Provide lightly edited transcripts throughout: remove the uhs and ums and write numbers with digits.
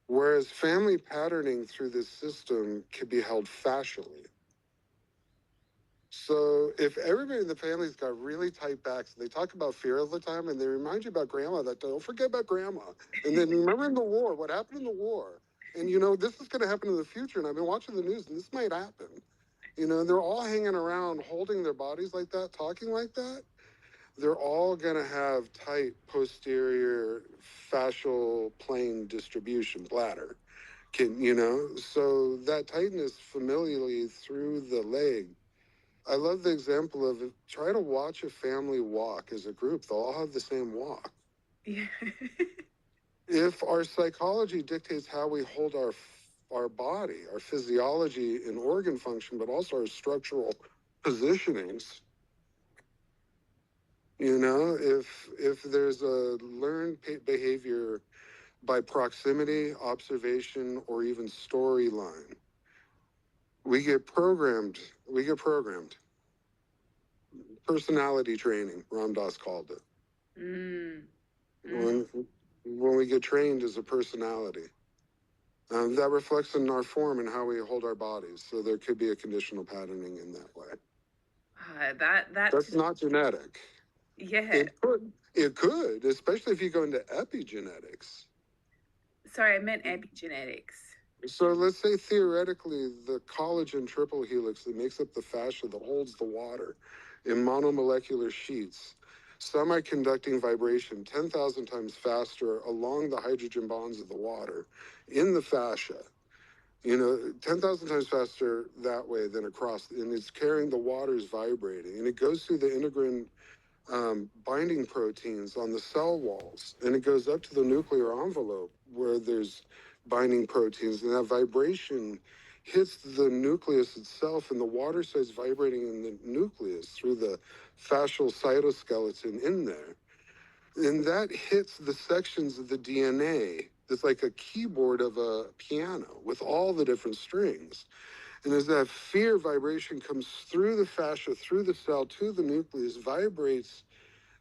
Whereas family patterning through this system can be held fascially. So if everybody in the family's got really tight backs, and they talk about fear all the time, and they remind you about grandma, that don't forget about grandma. And then remember in the war, what happened in the war? And this is going to happen in the future. And I've been watching the news, and this might happen. They're all hanging around, holding their bodies like that, talking like that. They're all going to have tight posterior fascial plane distribution, bladder. So that tightness familially through the leg. I love the example of try to watch a family walk as a group. They'll all have the same walk. Yeah. If our psychology dictates how we hold our body, our physiology and organ function, but also our structural positionings, if there's a learned behavior by proximity, observation, or even storyline, we get programmed. We get programmed. Personality training, Ram Dass called it. Mm. when when we get trained as a personality. That reflects in our form and how we hold our bodies. So there could be a conditional patterning in that way. That's not genetic. Yeah. It could, especially if you go into epigenetics. Sorry, I meant epigenetics. So let's say theoretically the collagen triple helix that makes up the fascia that holds the water in monomolecular sheets, semiconducting vibration 10,000 times faster along the hydrogen bonds of the water in the fascia. 10,000 times faster that way than across, and it's carrying the waters vibrating, and it goes through the integrin binding proteins on the cell walls, and it goes up to the nuclear envelope where there's binding proteins, and that vibration hits the nucleus itself, and the water starts vibrating in the nucleus through the fascial cytoskeleton in there. And that hits the sections of the DNA that's like a keyboard of a piano with all the different strings. And as that fear vibration comes through the fascia, through the cell, to the nucleus, vibrates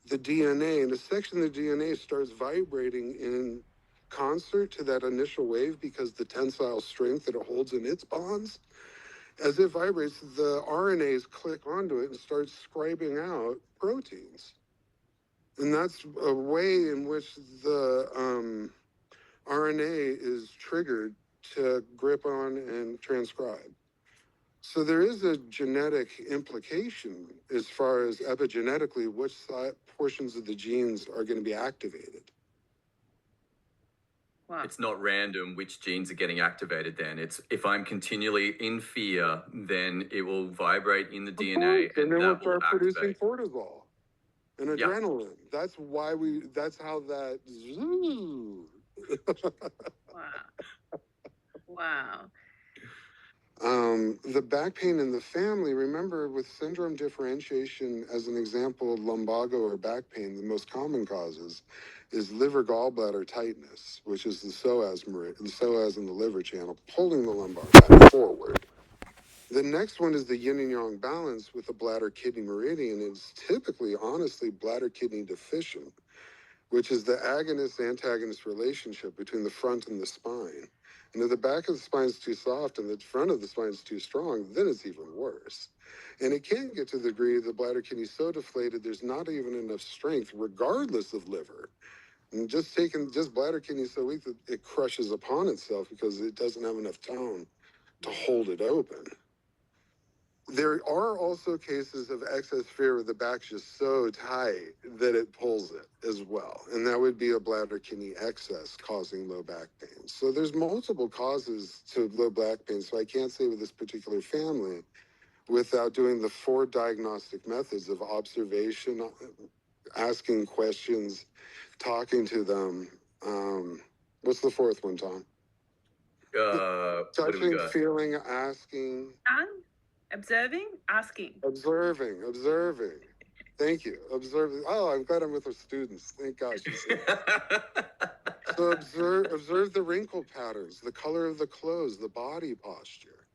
the DNA, and a section of the DNA starts vibrating in concert to that initial wave because the tensile strength that it holds in its bonds. As it vibrates, the RNAs click onto it and start scribing out proteins. And that's a way in which the RNA is triggered to grip on and transcribe. So there is a genetic implication as far as epigenetically which portions of the genes are going to be activated. Wow. It's not random which genes are getting activated then. It's if I'm continually in fear, then it will vibrate in the DNA and then we'll start producing cortisol and adrenaline. Yep. That's how that Wow. The back pain in the family, remember with syndrome differentiation as an example, lumbago or back pain, the most common causes is liver gallbladder tightness, which is the psoas in the liver channel, pulling the lumbar back forward. The next one is the yin and yang balance with the bladder kidney meridian. It's typically, honestly, bladder kidney deficient, which is the agonist-antagonist relationship between the front and the spine. And if the back of the spine is too soft and the front of the spine is too strong, then it's even worse. And it can get to the degree the bladder kidney is so deflated, there's not even enough strength, regardless of liver. And just bladder kidney so weak that it crushes upon itself because it doesn't have enough tone to hold it open. There are also cases of excess fear where the back's just so tight that it pulls it as well. And that would be a bladder kidney excess causing low back pain. So there's multiple causes to low back pain. So I can't say with this particular family without doing the 4 diagnostic methods of observation, asking questions, talking to them. What's the 4th one, Tom? Touching, feeling, asking. Observing, asking. Observing. Thank you. Observing. Oh, I'm glad I'm with our students. Thank gosh. So observe the wrinkle patterns, the color of the clothes, the body posture.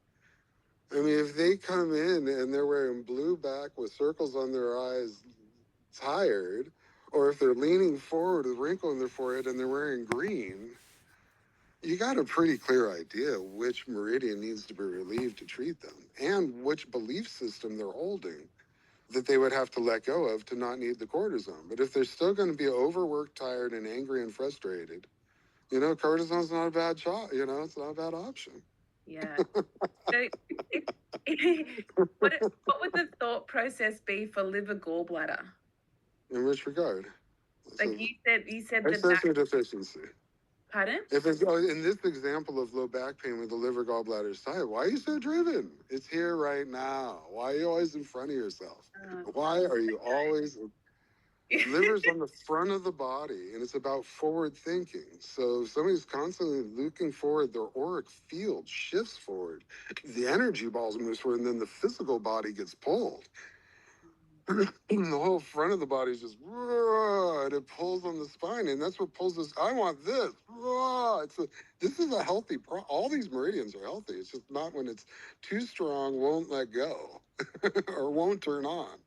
I mean, if they come in and they're wearing blue back with circles on their eyes, tired, or if they're leaning forward with a wrinkle in their forehead and they're wearing green, You got a pretty clear idea which meridian needs to be relieved to treat them and which belief system they're holding that they would have to let go of to not need the cortisone. But if they're still going to be overworked, tired, and angry and frustrated, cortisone's not a bad shot. It's not a bad option. Yeah. So, what would the thought process be for liver gallbladder? In which regard? Like you said the Excess back. or deficiency? Pardon? If it's in this example of low back pain with the liver gallbladder is tight, why are you so driven? It's here right now. Why are you always in front of yourself? Why are you always liver's on the front of the body, and it's about forward thinking. So if somebody's constantly looking forward, their auric field shifts forward, the energy balls moves forward, and then the physical body gets pulled. The whole front of the body is just, and it pulls on the spine, and that's what pulls us. I want this. This is a healthy. All these meridians are healthy. It's just not when it's too strong, won't let go, or won't turn on.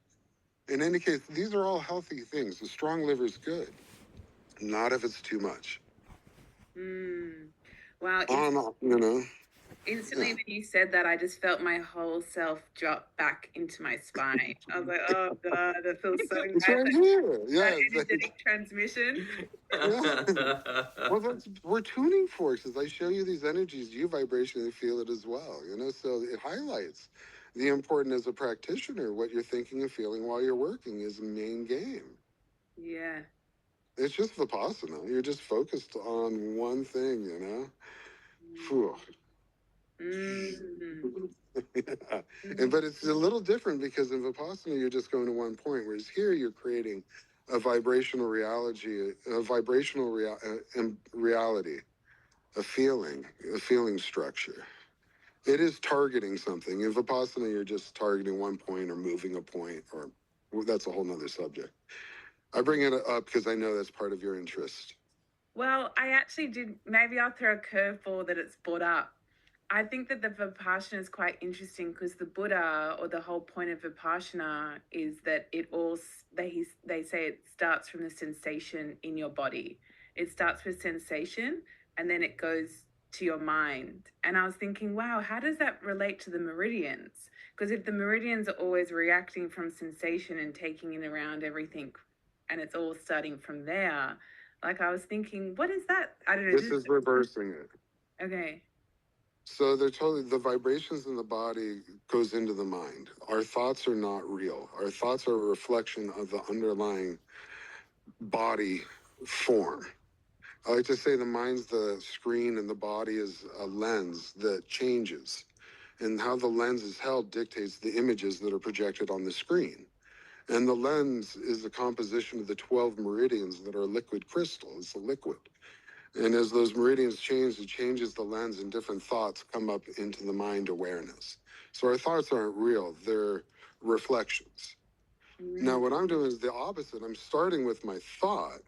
In any case, these are all healthy things. A strong liver is good, not if it's too much. Wow. Instantly Yeah. when you said that, I just felt my whole self drop back into my spine. I was like, oh God, that feels so It's nice. right here. Yeah. That energetic transmission. Yeah. Well, we're tuning forks. As I show you these energies, you vibrationally feel it as well. So it highlights the important as a practitioner. What you're thinking and feeling while you're working is the main game. Yeah. It's just Vipassana. You're just focused on one thing. Phew. But it's a little different because in Vipassana you're just going to one point, whereas here you're creating a vibrational reality, reality, a feeling structure. It is targeting something. In Vipassana you're just targeting one point or moving a point, or that's a whole nother subject. I bring it up because I know that's part of your interest. Well, I actually did. Maybe I'll throw a curveball that it's brought up. I think that the Vipassana is quite interesting because the Buddha, or the whole point of Vipassana, is that they say it starts from the sensation in your body. It starts with sensation and then it goes to your mind. And I was thinking, wow, how does that relate to the meridians? Because if the meridians are always reacting from sensation and taking in around everything, and it's all starting from there, like I was thinking, what is that? I don't know. This is reversing it. Okay. So they're totally, the vibrations in the body goes into the mind. Our thoughts are not real. Our thoughts are a reflection of the underlying body form. I like to say the mind's the screen and the body is a lens that changes. And how the lens is held dictates the images that are projected on the screen. And the lens is the composition of the 12 meridians that are liquid crystal. It's a liquid. And as those meridians change, it changes the lens, and different thoughts come up into the mind awareness. So our thoughts aren't real, they're reflections. Now, what I'm doing is the opposite. I'm starting with my thought.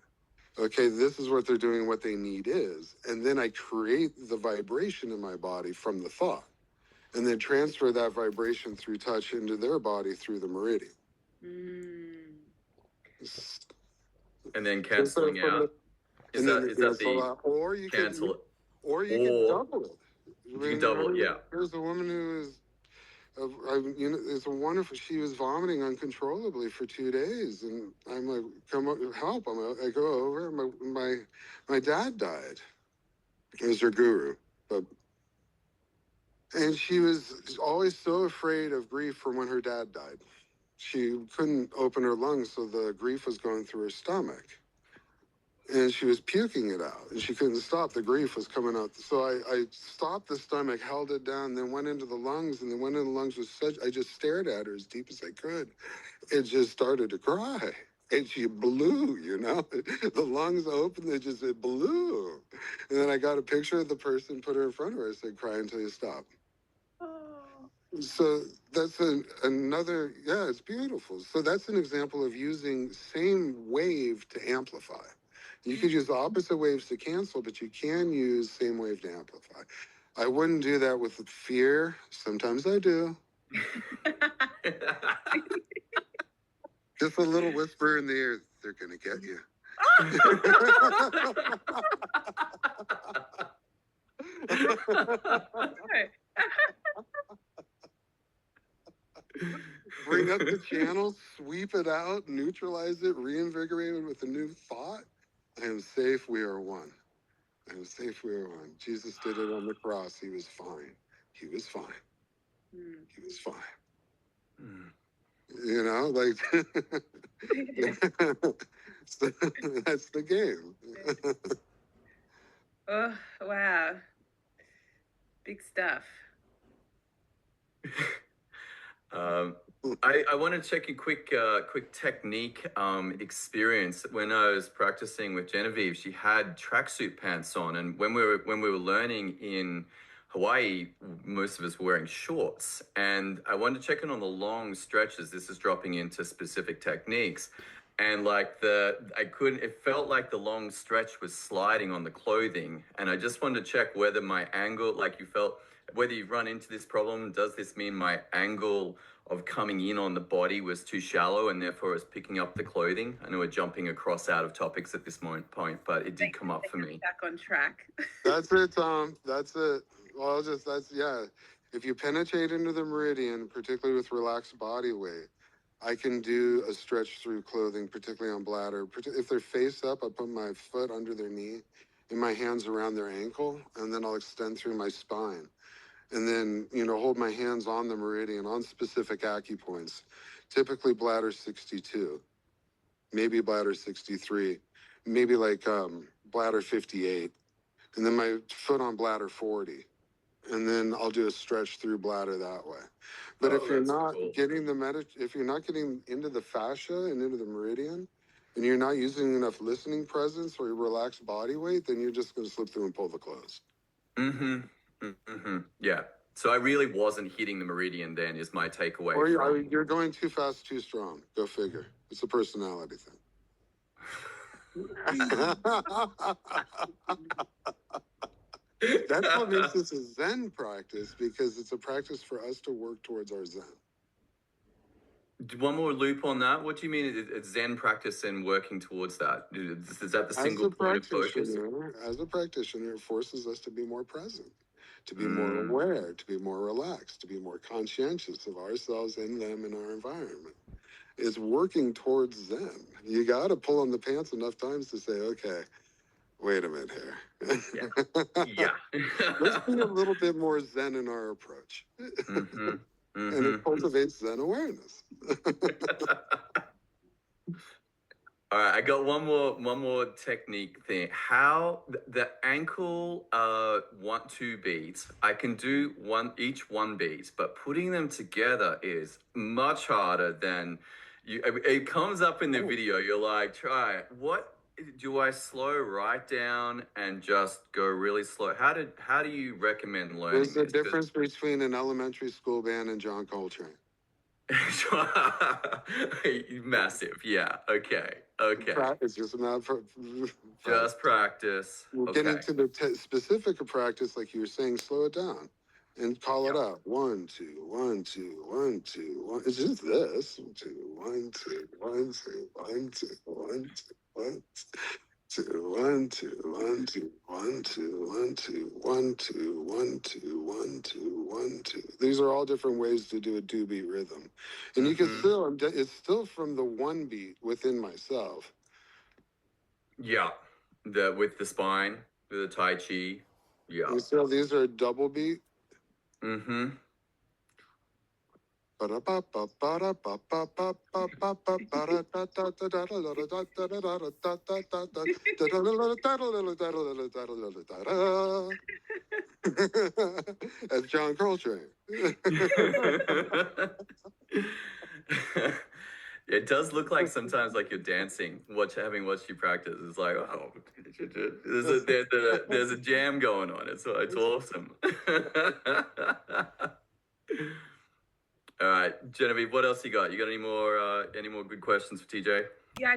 Okay, this is what they're doing, what they need is. And then I create the vibration in my body from the thought, and then transfer that vibration through touch into their body through the meridian. And then canceling out. Is that or you cancel can, or you can double it. You can double it, yeah. There's a woman who is, it's a wonderful. She was vomiting uncontrollably for 2 days, and I'm like, "Come up, help!" I go over. My dad died. He was her guru, and she was always so afraid of grief from when her dad died. She couldn't open her lungs, so the grief was going through her stomach. And she was puking it out, and she couldn't stop. The grief was coming out. So I stopped the stomach, held it down, then went into the lungs, and then went into the lungs with such, I just stared at her as deep as I could. It just started to cry. And she blew, the lungs opened, it blew. And then I got a picture of the person, put her in front of her. I said, cry until you stop. So that's another, it's beautiful. So that's an example of using same wave to amplify. You could use opposite waves to cancel, but you can use same wave to amplify. I wouldn't do that with fear. Sometimes I do. Just a little whisper in the ear, they're going to get you. Bring up the channel, sweep it out, neutralize it, reinvigorate it with a new thought. I am safe, we are one. I am safe, we are one. Jesus did it on the cross. He was fine. He was fine. He was fine. You know, like, so that's the game. Oh, wow. Big stuff. I want to check a quick technique experience. When I was practicing with Genevieve, she had tracksuit pants on, and when we were learning in Hawaii, most of us were wearing shorts. And I wanted to check in on the long stretches. This is dropping into specific techniques. And like it felt like the long stretch was sliding on the clothing. And I just wanted to check whether my angle, like you felt, whether you've run into this problem. Does this mean my angle of coming in on the body was too shallow and therefore it's picking up the clothing? I know we're jumping across out of topics at this point, but it did come up for me. Back on track. That's it, Tom. That's it. Well, yeah. If you penetrate into the meridian, particularly with relaxed body weight, I can do a stretch through clothing, particularly on bladder. If they're face up, I put my foot under their knee and my hands around their ankle, and then I'll extend through my spine. And then, hold my hands on the meridian on specific acupoints, typically bladder 62, maybe bladder 63, maybe like bladder 58, and then my foot on bladder 40. And then I'll do a stretch through bladder that way. But if you're not getting if you're not getting into the fascia and into the meridian, and you're not using enough listening presence or your relaxed body weight, then you're just going to slip through and pull the clothes. Yeah. So I really wasn't hitting the meridian then, is my takeaway. Or you're going too fast, too strong. Go figure. It's a personality thing. That's what makes this a Zen practice, because it's a practice for us to work towards our Zen. One more loop on that. What do you mean it's Zen practice and working towards that? Is that the single point of focus? As a practitioner, it forces us to be more present, to be more aware, to be more relaxed, to be more conscientious of ourselves and them in our environment. It's working towards Zen. You got to pull on the pants enough times to say, okay, wait a minute here. Yeah. Let's be a little bit more Zen in our approach. And it cultivates Zen awareness. All right, I got one more technique thing. How the ankle 1-2 beats, I can do each one beat, but putting them together is much harder than you. It comes up in the video. You're like, try it. What do I slow right down and just go really slow? How do you recommend learning? There's a difference between an elementary school band and John Coltrane. Massive, yeah. Okay. It's just not just practice. We'll get into the specific of practice, like you were saying. Slow it down and call it out. 1, 2, 1, 2, 1, 2, 1. It's just this. 1, 2, 1, 2, 1, 2, 1, 2, 1, 2, 1, 2, 1, 2, 1, 2, 1, 2, 1, 2, 1, 2, 1, 2, 1, 2, 1, 2. These are all different ways to do a 2-beat rhythm, and you can still. It's still from the 1 beat within myself. Yeah, with the spine, with the Tai Chi. Yeah. So these are double beat. That's John Coltrane. It does look like sometimes like you're dancing. Having watched you practice, it's like, oh, there's a jam going on. It's awesome. All right, Genevieve, what else you got? You got any more good questions for TJ? Yeah.